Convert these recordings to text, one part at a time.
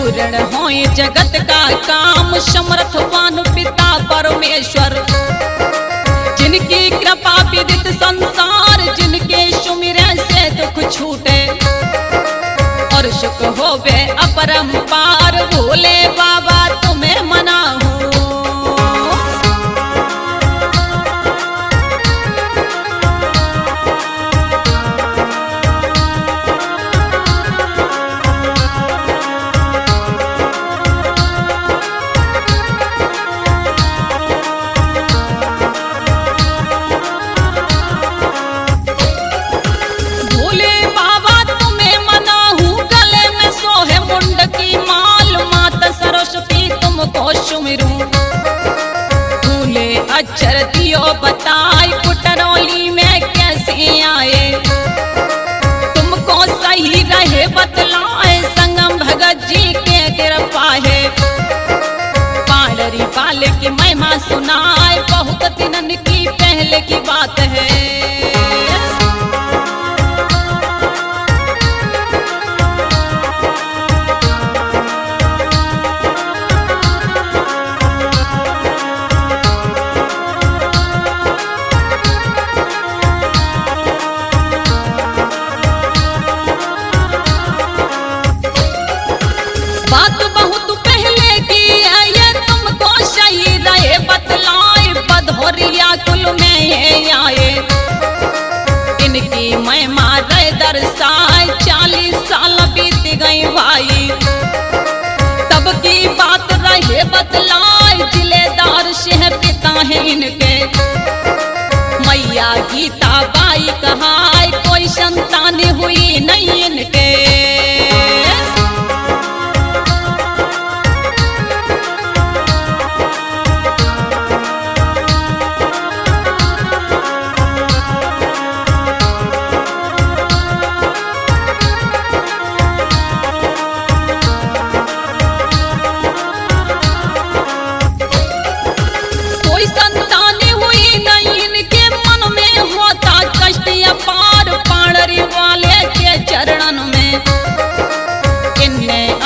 पूर्ण होए जगत का काम, समर्थवान पिता परमेश्वर, जिनकी कृपा विदित संसार, जिनके सुमिरन से दुख छूटे और सुख होवे अपरंपार। भोले बाबा तुम्हें मनाऊं, भूले अक्षर दियो बताए कुटरौली में कैसे आए, तुमको सही रहे बतलाए, संगम भगत जी के कृपा है। पालरी वाले की महिमा सुनाए, बहुत दिनन की पहले की बात है। बात बहुत पहले की है ये, तुमको सही रहे बतलाए, बधौरिया कुल में ये आए, इनकी महिमा रहे दर्शाए। 40 साल बीत गई भाई, तब की बात रहे बतलाए, जिलेदार से पिता है इनके, मैया गीता बाई कहाए, कोई संतान हुई नहीं इनके।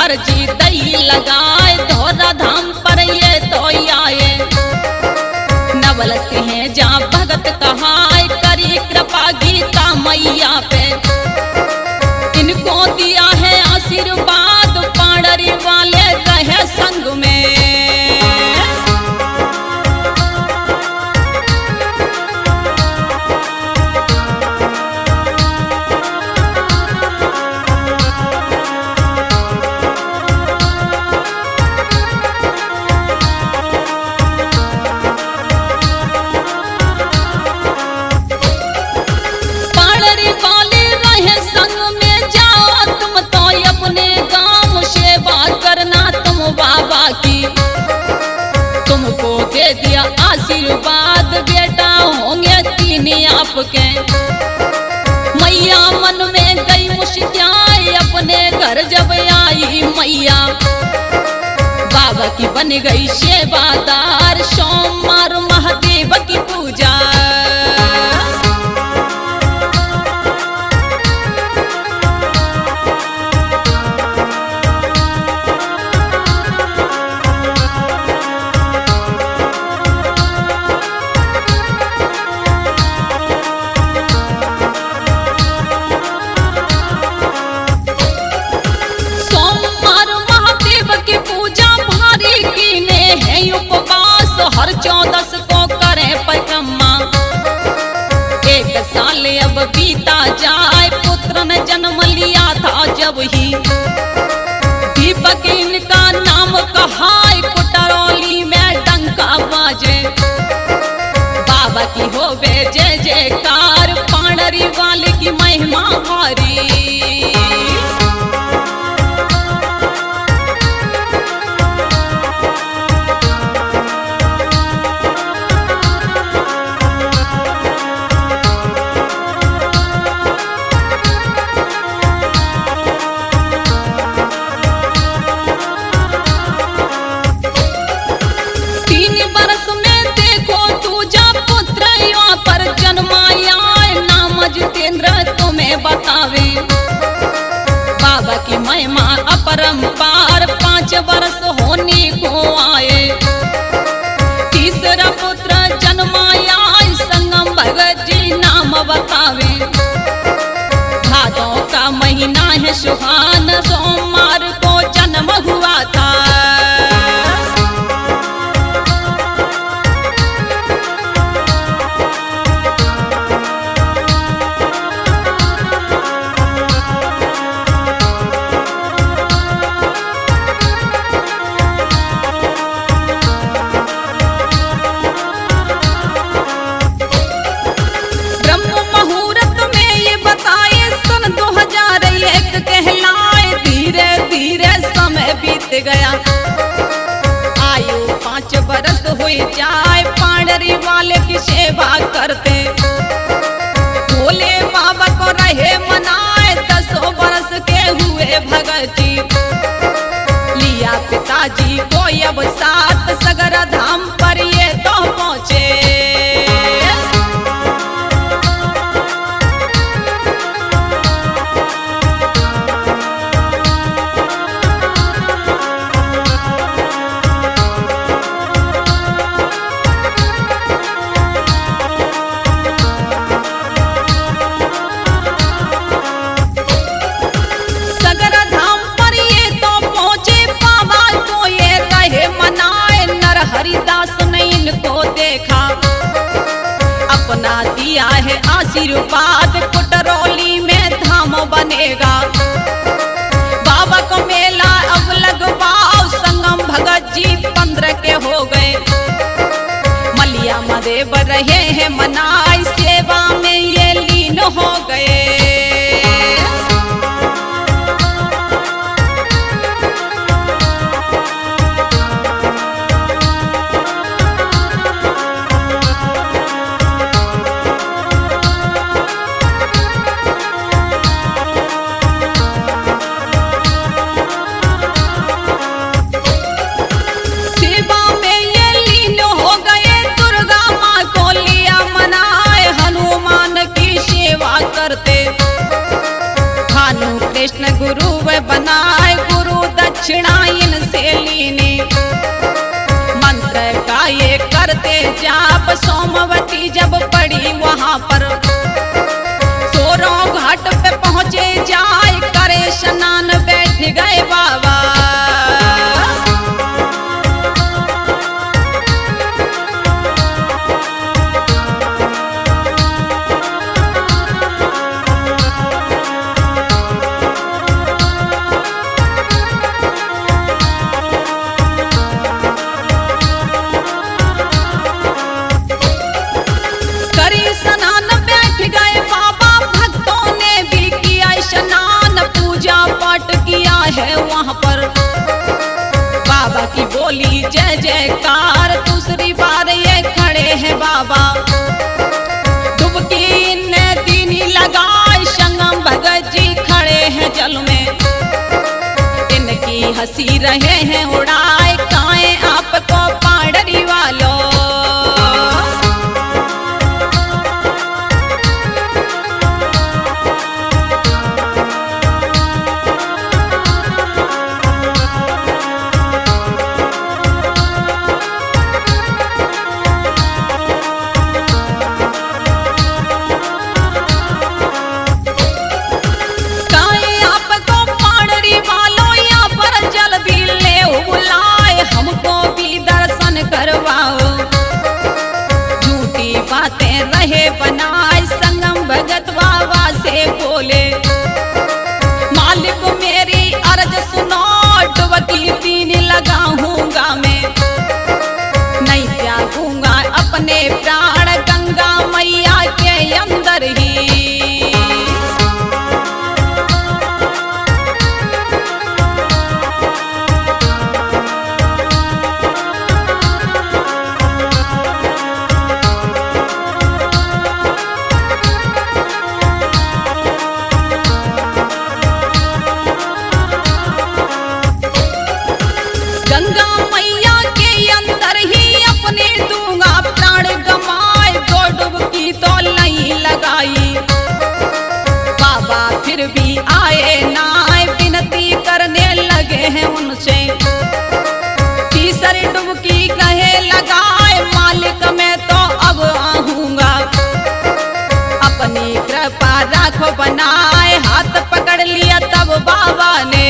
अर्जी दही लगाए, धोरा धाम पर ये तो आए, नवल हैं जहाँ भगत कहाए, करी कृपा गीता मैया पे, इनको दिया है आशीर्वाद, पाड़री वाले रहे संग में। तुमको दे दिया आशीर्वाद, बेटा होंगे 3 आपके, मैया मन में गई मुस्कान, अपने घर जब आई मैया, बाबा की बन गई सेवादार, सोमवार महादेव की पूजा। उपवास हर 14 को करे परिक्रमा, 1 साल अब बीता जाए, पुत्र ने जन्म लिया था जब ही, दीपक इनका नाम कहाए, कुटरौली में डंका बाजे, बाबा की होवे जय जयकार, पाड़री वाले की महिमा भारी। बतावे गया। आयु 5 बरस हुई जाए, पांडरी वाले की सेवा करते। भोले बाबा को रहे मनाए, 10 बरस के हुए भगत जी। लिया पिताजी को अब साथ, सगर धाम पर ये तो पहुँचे। हरिदास ने इनको देखा, अपना दिया है आशीर्वाद, कुटरौली में धाम बनेगा। बाबा को मेला अब लगवाओ, संगम भगत जी 15 के हो गए। मलिया मदेव रहे हैं मनाई, सेवा में ये लीन हो गए। कृष्ण गुरु व बनाए, गुरु दक्षिणा इनसे लीने। मंत्र का ये करते जाप, सोमवती जब पड़ी वहां पर। सोरों घाट पे पहुंचे जाए, करे स्नान बैठ गए बाबा। है वहां पर बाबा की बोली जय जयकार, दूसरी बार ये खड़े हैं बाबा। डुबकी ने दीनी लगाई, संगम भगत जी खड़े हैं जल में। इनकी हंसी रहे हैं उड़ाए, काए आपको पांडरी वालों। रहे बनाए, संगम भगत बाबा से बोले। मालिक मेरी अर्ज सुनो, डुबकी तीन लगाऊंगा मैं। नहीं त्यागूंगा अपने प्राण, गंगा मैया के अंदर ही। गंगा मैया के अंदर ही अपने दूंगा प्राण, गमाए दो डुबकी तो नहीं लगाई। बाबा फिर भी आए ना, विनती करने लगे हैं उनसे। तीसरी डुबकी कहे लगाए, मालिक मैं तो अब आऊंगा। अपनी कृपा राखो बनाए, हाथ पकड़ लिया तब बाबा ने।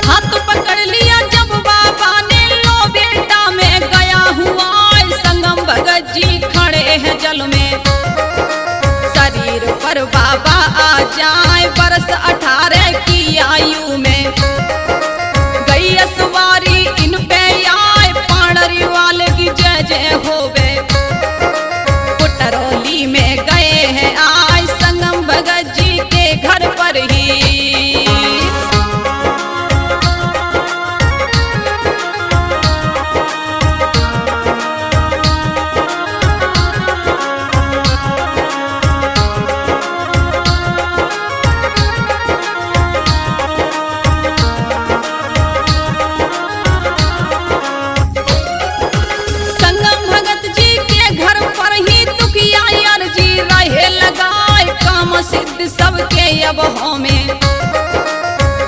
हाथ पकड़ लिया जब बाबा ने, लो बेटा मैं गया हुआ पर बाबा आ जाए बरस 18 की आयु में। गई सवारी इन पे आए पाणरी वाले की जय जय होवे। कुटरौली में गए हैं आए संगम भगत जी के घर पर ही। सिद्ध सबके अब में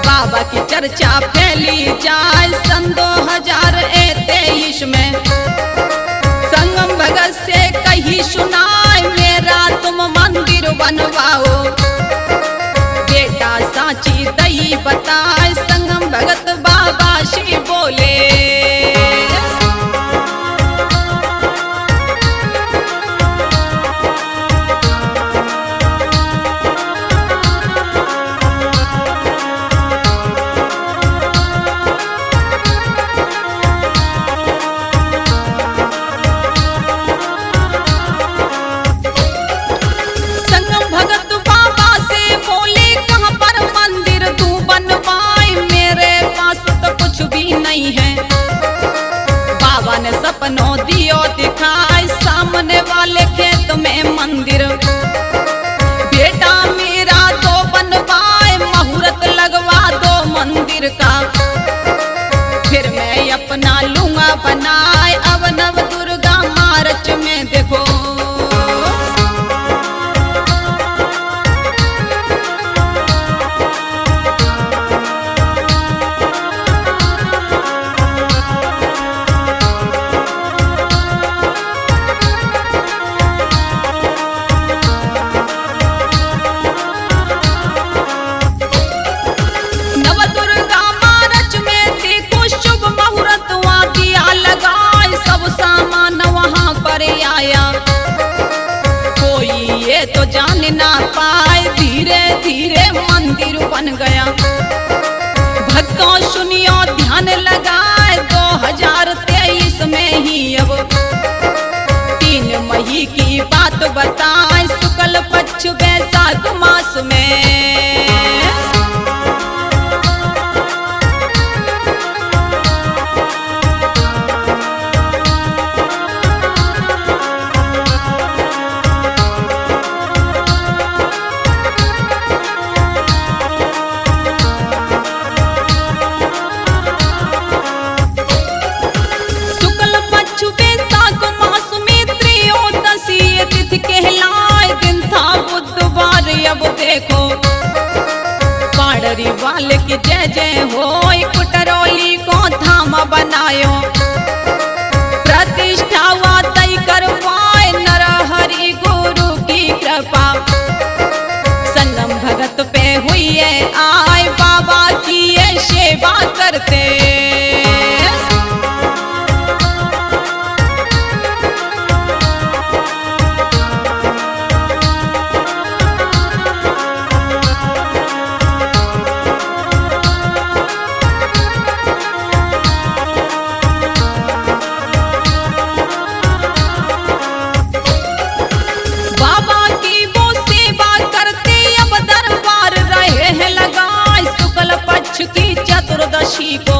बाबा की चर्चा फैली जाए सन 2023 में। संगम भगत से कही सुनाए मेरा तुम मंदिर बनवाओ। बेटा साची दई बताए संगम भगत बाबा श्री बोले। सपनों दियो दिखाए सामने वाले खेत में मंदिर। बेटा मेरा तो बनवाए मुहूर्त लगवा दो मंदिर का। फिर मैं अपना लूंगा बनाए अब नव दुर्गा मार्च में देखो। तो जान ना पाए धीरे धीरे मंदिर बन गया। भक्तों सुनियो ध्यान लगाए 2023 में ही अब 3 मई की बात बताए शुक्ल पक्ष वैशाख मास में। अब देखो पाड़री वाले की जय जय हो। कुटरौली को धाम बनायो प्रतिष्ठा हुआ तय करवाए नरहरि गुरु की कृपा। संगम भगत पे हुई है आए बाबा की ये सेवा करते। चतुर्दशी को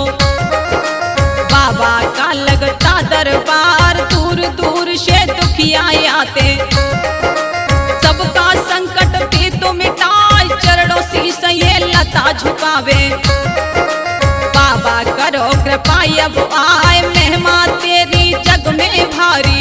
बाबा का लगता दरबार। दूर दूर से दुखिया आते सबका संकट भी तो मिटाए। चरणों शीश ये लता झुकावे बाबा करो कृपा अब आए। महिमा तेरी जग में भारी।